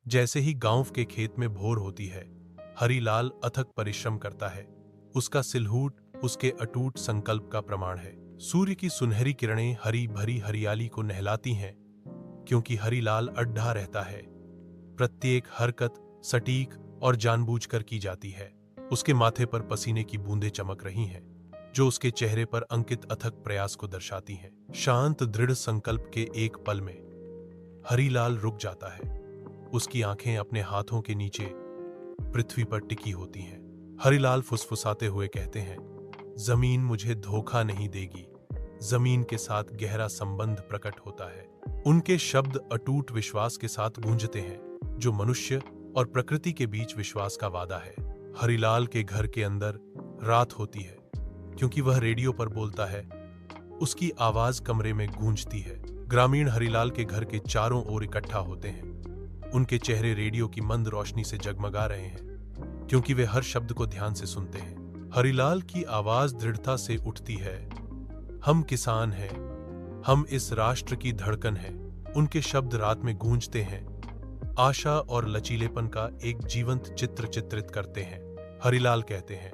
जैसे ही गांव के खेत में भोर होती है, हरिलाल अथक परिश्रम करता है। उसका सिलहूट उसके अटूट संकल्प का प्रमाण है। सूर्य की सुनहरी किरणें हरी भरी हरियाली को नहलाती हैं, क्योंकि हरिलाल अड्ढा रहता है। प्रत्येक हरकत सटीक और जानबूझकर की जाती है। उसके माथे पर पसीने की बूंदें चमक रही हैं, जो उसके चेहरे पर अंकित अथक प्रयास को दर्शाती हैं। शांत दृढ़ संकल्प के एक पल में हरिलाल रुक जाता है। उसकी आंखें अपने हाथों के नीचे पृथ्वी पर टिकी होती हैं। हरिलाल फुसफुसाते हुए कहते हैं, जमीन मुझे धोखा नहीं देगी। जमीन के साथ गहरा संबंध प्रकट होता है। उनके शब्द अटूट विश्वास के साथ गूंजते हैं, जो मनुष्य और प्रकृति के बीच विश्वास का वादा है। हरिलाल के घर के अंदर रात होती है, क्योंकि वह रेडियो पर बोलता है। उसकी आवाज कमरे में गूंजती है। ग्रामीण हरिलाल के घर के चारों ओर इकट्ठा होते हैं। उनके चेहरे रेडियो की मंद रोशनी से जगमगा रहे हैं, क्योंकि वे हर शब्द को ध्यान से सुनते हैं। हरिलाल की आवाज दृढ़ता से उठती है, हम किसान हैं, हम इस राष्ट्र की धड़कन हैं। उनके शब्द रात में गूंजते हैं, आशा और लचीलेपन का एक जीवंत चित्र चित्रित करते हैं। हरिलाल कहते हैं,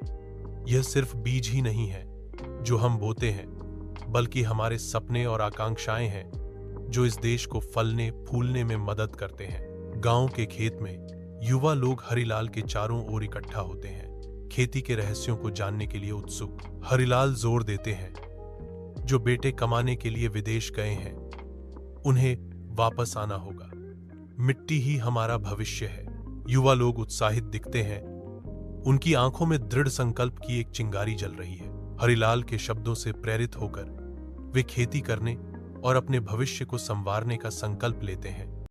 यह सिर्फ बीज ही नहीं है जो हम बोते हैं, बल्कि हमारे सपने और आकांक्षाएं हैं जो इस देश को फलने फूलने में मदद करते हैं। गांव के खेत में युवा लोग हरिलाल के चारों ओर इकट्ठा होते हैं, खेती के रहस्यों को जानने के लिए उत्सुक। हरिलाल जोर देते हैं, जो बेटे कमाने के लिए विदेश गए हैं, उन्हें वापस आना होगा। मिट्टी ही हमारा भविष्य है। युवा लोग उत्साहित दिखते हैं। उनकी आंखों में दृढ़ संकल्प की एक चिंगारी जल रही है। हरिलाल के शब्दों से प्रेरित होकर वे खेती करने और अपने भविष्य को संवारने का संकल्प लेते हैं।